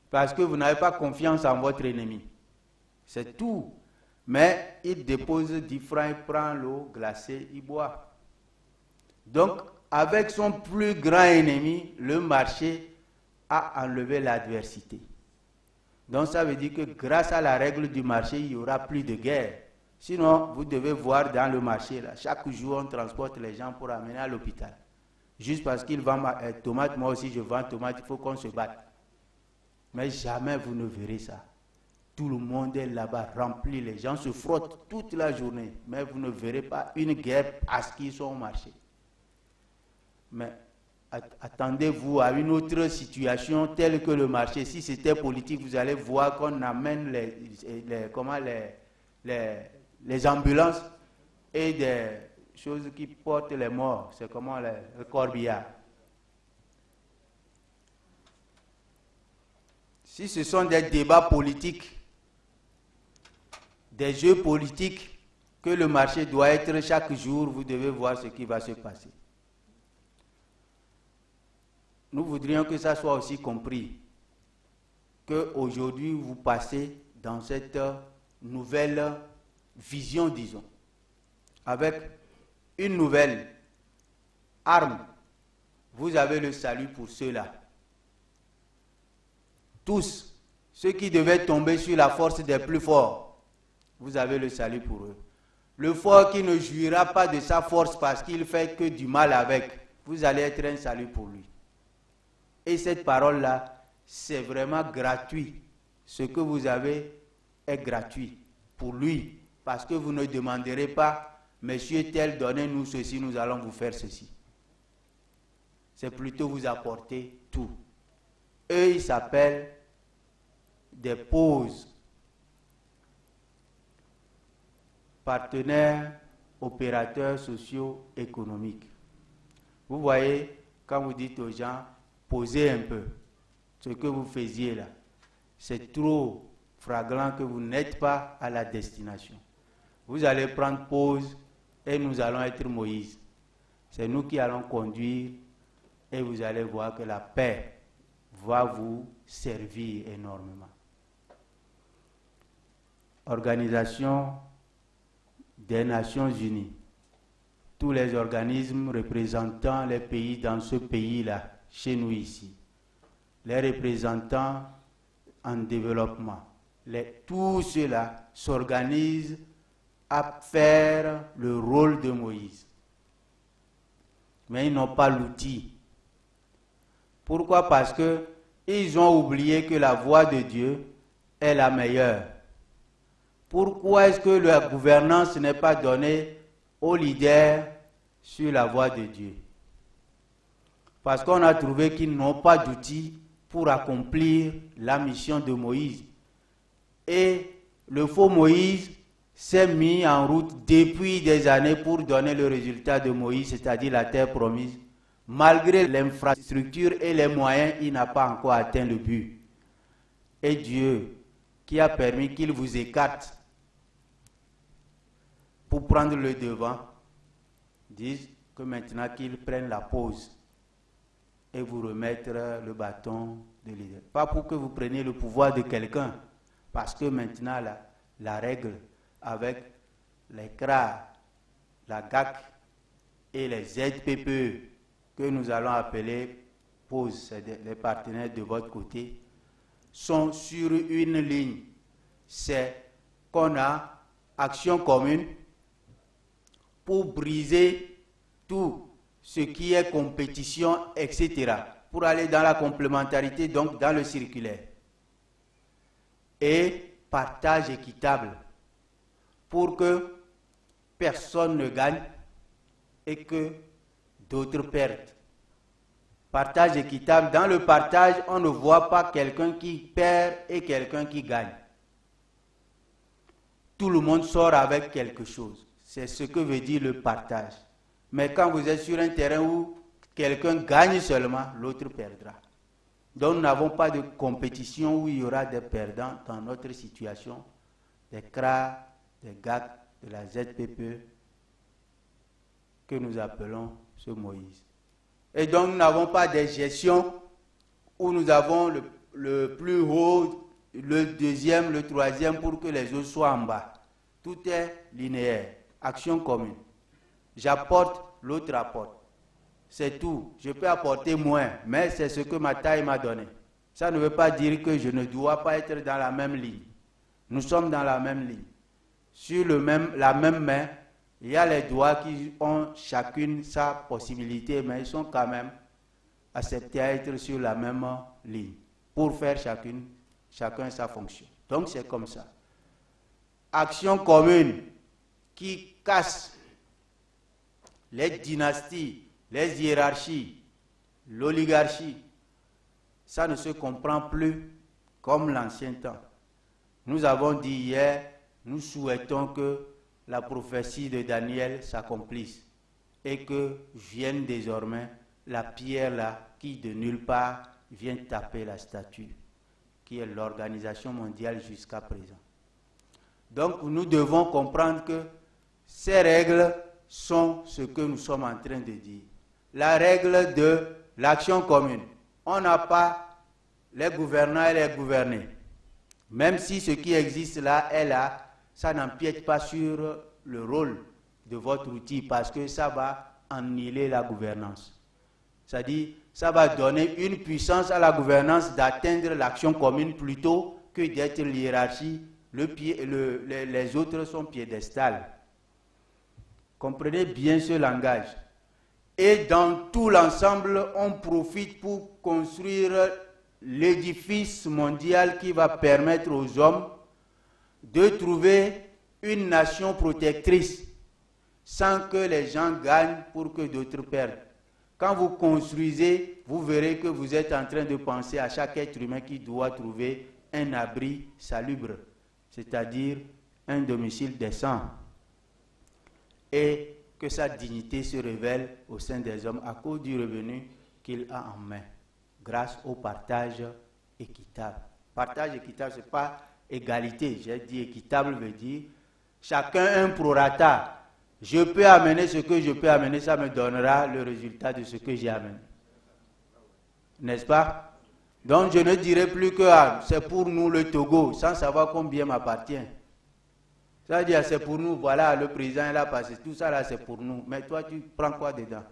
Parce que vous n'avez pas confiance en votre ennemi. C'est tout. Mais il dépose 10 francs, il prend l'eau glacée, il boit. Donc, avec son plus grand ennemi, le marché a enlevé l'adversité. Donc ça veut dire que grâce à la règle du marché, il n'y aura plus de guerre. Sinon, vous devez voir dans le marché, là, chaque jour, on transporte les gens pour amener à l'hôpital. Juste parce qu'ils vendent tomates, moi aussi je vends tomates, il faut qu'on se batte. Mais jamais vous ne verrez ça. Tout le monde est là-bas, rempli, les gens se frottent toute la journée. Mais vous ne verrez pas une guerre parce qu'ils sont au marché. Mais attendez-vous à une autre situation telle que le marché. Si c'était politique, vous allez voir qu'on amène les ambulances et des choses qui portent les morts. C'est comment le corbillard. Si ce sont des débats politiques, des jeux politiques que le marché doit être chaque jour, vous devez voir ce qui va se passer. Nous voudrions que ça soit aussi compris, qu'aujourd'hui vous passez dans cette nouvelle vision, disons, avec une nouvelle arme. Vous avez le salut pour ceux-là. Tous, ceux qui devaient tomber sur la force des plus forts, vous avez le salut pour eux. Le fort qui ne jouira pas de sa force parce qu'il fait que du mal avec, vous allez être un salut pour lui. Et cette parole-là, c'est vraiment gratuit. Ce que vous avez est gratuit pour lui. Parce que vous ne demanderez pas, monsieur tel, donnez-nous ceci, nous allons vous faire ceci. c'est plutôt vous apporter tout. Eux, ils s'appellent des POSE, partenaires opérateurs socio-économiques. Vous voyez, quand vous dites aux gens, posez un peu, ce que vous faisiez là, c'est trop flagrant que vous n'êtes pas à la destination. Vous allez prendre pause et nous allons être Moïse. C'est nous qui allons conduire et vous allez voir que la paix va vous servir énormément. Organisation des Nations Unies. Tous les organismes représentant les pays dans ce pays-là, chez nous ici. Les représentants en développement. Tout cela s'organise à faire le rôle de Moïse. Mais ils n'ont pas l'outil. Pourquoi? Parce que ils ont oublié que la voie de Dieu est la meilleure. Pourquoi est-ce que la gouvernance n'est pas donnée aux leaders sur la voie de Dieu? Parce qu'on a trouvé qu'ils n'ont pas d'outils pour accomplir la mission de Moïse. Et le faux Moïse s'est mis en route depuis des années pour donner le résultat de Moïse, c'est-à-dire la terre promise. Malgré l'infrastructure et les moyens, il n'a pas encore atteint le but. Et Dieu, qui a permis qu'il vous écarte pour prendre le devant, dit que maintenant qu'il prenne la pause et vous remettre le bâton de leader. Pas pour que vous preniez le pouvoir de quelqu'un, parce que maintenant la règle avec les CRA, la GAC et les ZPPE que nous allons appeler pause, c'est les partenaires de votre côté, sont sur une ligne. C'est qu'on a action commune pour briser tout ce qui est compétition, etc. Pour aller dans la complémentarité, donc dans le circulaire. Et partage équitable pour que personne ne gagne et que d'autres perdent. Partage équitable. Dans le partage, on ne voit pas quelqu'un qui perd et quelqu'un qui gagne. Tout le monde sort avec quelque chose. C'est ce que veut dire le partage. Mais quand vous êtes sur un terrain où quelqu'un gagne seulement, l'autre perdra. Donc nous n'avons pas de compétition où il y aura des perdants dans notre situation, des CRA, des GAC, de la ZPPE, que nous appelons ce Moïse. Et donc nous n'avons pas de gestion où nous avons le plus haut, le deuxième, le troisième pour que les autres soient en bas. Tout est linéaire, action commune. J'apporte, l'autre apporte. C'est tout. Je peux apporter moins, mais c'est ce que ma taille m'a donné. Ça ne veut pas dire que je ne dois pas être dans la même ligne. Nous sommes dans la même ligne. Sur la même main, il y a les doigts qui ont chacune sa possibilité, mais ils sont quand même acceptés à être sur la même ligne pour faire chacun sa fonction. Donc c'est comme ça. Action commune qui casse les dynasties, les hiérarchies, l'oligarchie. Ça ne se comprend plus comme l'ancien temps. Nous avons dit hier, nous souhaitons que la prophétie de Daniel s'accomplisse et que vienne désormais la pierre là qui de nulle part vient taper la statue, qui est l'organisation mondiale jusqu'à présent. Donc nous devons comprendre que ces règles sont ce que nous sommes en train de dire. La règle de l'action commune. On n'a pas les gouvernants et les gouvernés. Même si ce qui existe là est là, ça n'empiète pas sur le rôle de votre outil parce que ça va annihiler la gouvernance. C'est-à-dire, ça va donner une puissance à la gouvernance d'atteindre l'action commune plutôt que d'être l'hiérarchie. Les autres sont piédestales. Comprenez bien ce langage. Et dans tout l'ensemble, on profite pour construire l'édifice mondial qui va permettre aux hommes de trouver une nation protectrice sans que les gens gagnent pour que d'autres perdent. Quand vous construisez, vous verrez que vous êtes en train de penser à chaque être humain qui doit trouver un abri salubre, c'est-à-dire un domicile décent, et que sa dignité se révèle au sein des hommes à cause du revenu qu'il a en main, grâce au partage équitable. Partage équitable, ce n'est pas égalité. J'ai dit équitable veut dire chacun un prorata. Je peux amener ce que je peux amener, ça me donnera le résultat de ce que j'ai amené. N'est-ce pas? Donc je ne dirai plus que c'est pour nous le Togo, sans savoir combien m'appartient. Ça veut dire c'est pour nous, voilà, le président est là, passé, tout ça là c'est pour nous. Mais toi tu prends quoi dedans?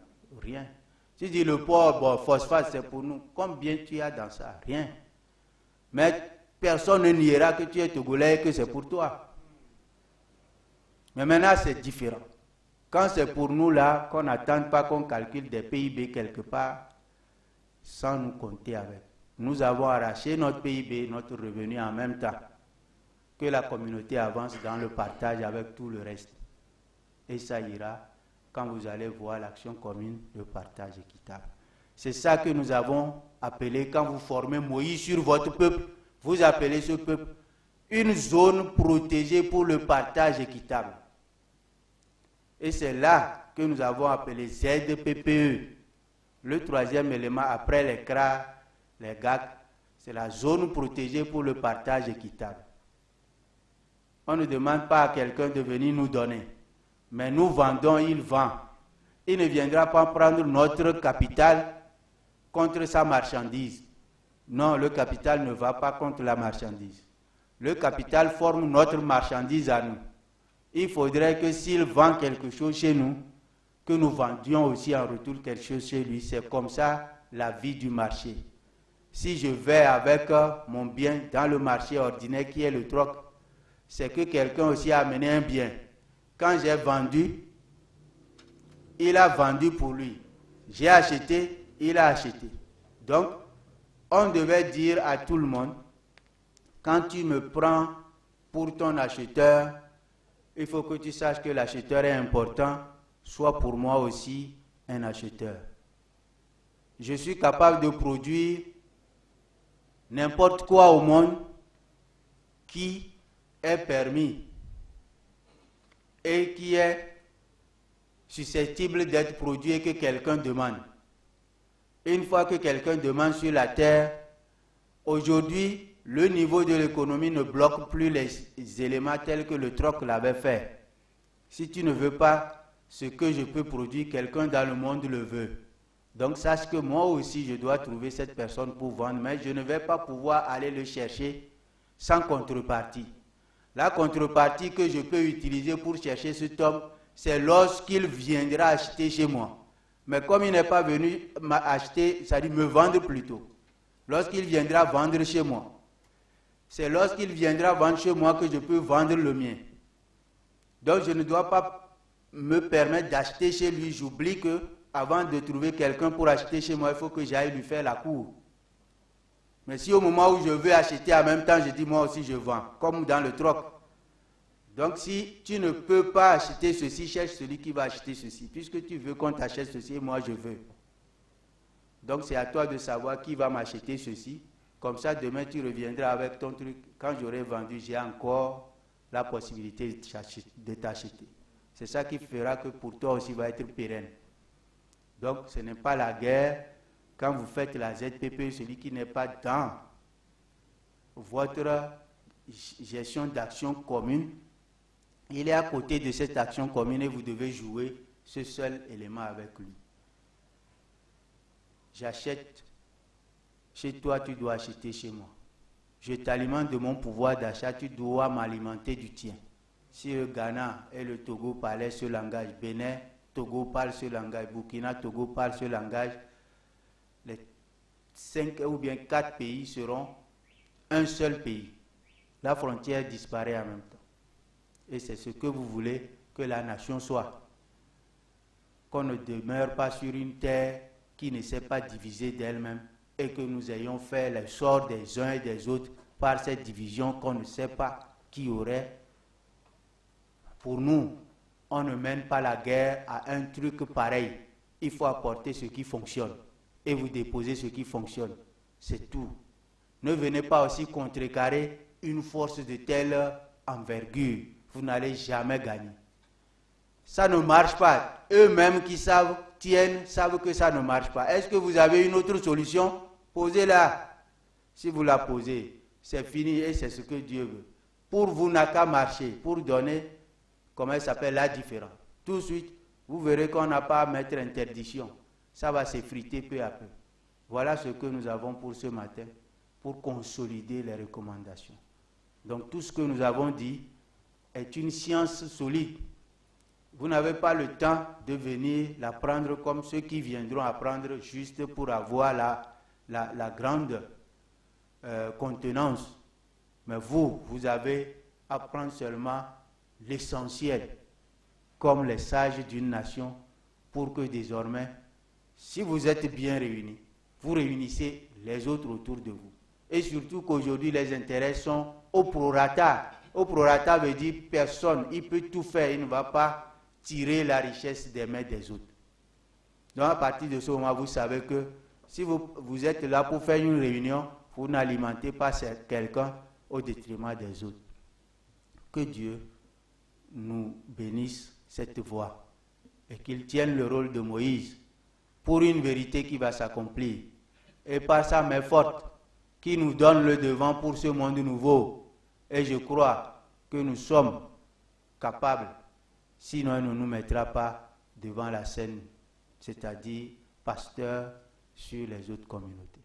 Rien. Tu dis le porc, bon, phosphate c'est pour nous. Combien tu as dans ça? Rien. Mais personne ne niera que tu es Togolais et que c'est pour toi. Mais maintenant c'est différent. Quand c'est pour nous là, qu'on n'attend pas qu'on calcule des PIB quelque part, sans nous compter avec. Nous avons arraché notre PIB, notre revenu en même temps que la communauté avance dans le partage avec tout le reste. Et ça ira quand vous allez voir l'action commune, le partage équitable. C'est ça que nous avons appelé, quand vous formez Moïse sur votre peuple, vous appelez ce peuple une zone protégée pour le partage équitable. Et c'est là que nous avons appelé ZPPE. Le troisième élément, après les CRA, les GAC, c'est la zone protégée pour le partage équitable. On ne demande pas à quelqu'un de venir nous donner. Mais nous vendons, il vend. Il ne viendra pas prendre notre capital contre sa marchandise. Non, le capital ne va pas contre la marchandise. Le capital forme notre marchandise à nous. Il faudrait que s'il vend quelque chose chez nous, que nous vendions aussi en retour quelque chose chez lui. C'est comme ça la vie du marché. Si je vais avec mon bien dans le marché ordinaire qui est le troc, c'est que quelqu'un aussi a amené un bien. Quand j'ai vendu, il a vendu pour lui. J'ai acheté, il a acheté. Donc, on devait dire à tout le monde, quand tu me prends pour ton acheteur, il faut que tu saches que l'acheteur est important, soit pour moi aussi un acheteur. Je suis capable de produire n'importe quoi au monde qui est permis et qui est susceptible d'être produit et que quelqu'un demande. Une fois que quelqu'un demande sur la terre, aujourd'hui, le niveau de l'économie ne bloque plus les éléments tels que le troc l'avait fait. Si tu ne veux pas ce que je peux produire, quelqu'un dans le monde le veut. Donc sache que moi aussi, je dois trouver cette personne pour vendre, mais je ne vais pas pouvoir aller le chercher sans contrepartie. La contrepartie que je peux utiliser pour chercher cet homme, c'est lorsqu'il viendra acheter chez moi. Mais comme il n'est pas venu m'acheter, c'est-à-dire me vendre plutôt. Lorsqu'il viendra vendre chez moi, c'est lorsqu'il viendra vendre chez moi que je peux vendre le mien. Donc je ne dois pas me permettre d'acheter chez lui. J'oublie que avant de trouver quelqu'un pour acheter chez moi, il faut que j'aille lui faire la cour. Mais si au moment où je veux acheter en même temps, je dis moi aussi je vends, comme dans le troc. Donc si tu ne peux pas acheter ceci, cherche celui qui va acheter ceci. Puisque tu veux qu'on t'achète ceci, moi je veux. Donc c'est à toi de savoir qui va m'acheter ceci. Comme ça, demain tu reviendras avec ton truc. Quand j'aurai vendu, j'ai encore la possibilité de t'acheter. C'est ça qui fera que pour toi aussi va être pérenne. Donc ce n'est pas la guerre. Quand vous faites la ZPP, celui qui n'est pas dans votre gestion d'action commune, il est à côté de cette action commune et vous devez jouer ce seul élément avec lui. J'achète chez toi, tu dois acheter chez moi. Je t'alimente de mon pouvoir d'achat, tu dois m'alimenter du tien. Si le Ghana et le Togo parlaient ce langage, Bénin, Togo parle ce langage, Burkina, Togo parle ce langage, les 5 ou bien 4 pays seront un seul pays. La frontière disparaît en même temps. Et c'est ce que vous voulez que la nation soit. Qu'on ne demeure pas sur une terre qui ne s'est pas divisée d'elle-même et que nous ayons fait le sort des uns et des autres par cette division qu'on ne sait pas qui aurait. Pour nous, on ne mène pas la guerre à un truc pareil. il faut apporter ce qui fonctionne et vous déposez ce qui fonctionne. C'est tout. Ne venez pas aussi contrecarrer une force de telle envergure. Vous n'allez jamais gagner. Ça ne marche pas. Eux-mêmes qui tiennent, savent que ça ne marche pas. Est-ce que vous avez une autre solution? Posez-la. Si vous la posez, c'est fini et c'est ce que Dieu veut. Pour vous n'a qu'à marcher, pour donner, comment elle s'appelle, la différence. Tout de suite, vous verrez qu'on n'a pas à mettre interdiction. Ça va s'effriter peu à peu. Voilà ce que nous avons pour ce matin, pour consolider les recommandations. Donc tout ce que nous avons dit est une science solide. Vous n'avez pas le temps de venir l'apprendre comme ceux qui viendront apprendre juste pour avoir la grande contenance. Mais vous avez à prendre seulement l'essentiel, comme les sages d'une nation, pour que désormais, si vous êtes bien réunis, vous réunissez les autres autour de vous. Et surtout qu'aujourd'hui, les intérêts sont au prorata. Au prorata veut dire personne, il peut tout faire, il ne va pas tirer la richesse des mains des autres. Donc à partir de ce moment, vous savez que si vous êtes là pour faire une réunion, vous n'alimentez pas quelqu'un au détriment des autres. Que Dieu nous bénisse cette voie et qu'il tienne le rôle de Moïse pour une vérité qui va s'accomplir et par sa main forte qui nous donne le devant pour ce monde nouveau. Et je crois que nous sommes capables, sinon il ne nous mettra pas devant la scène, c'est-à-dire pasteur sur les autres communautés.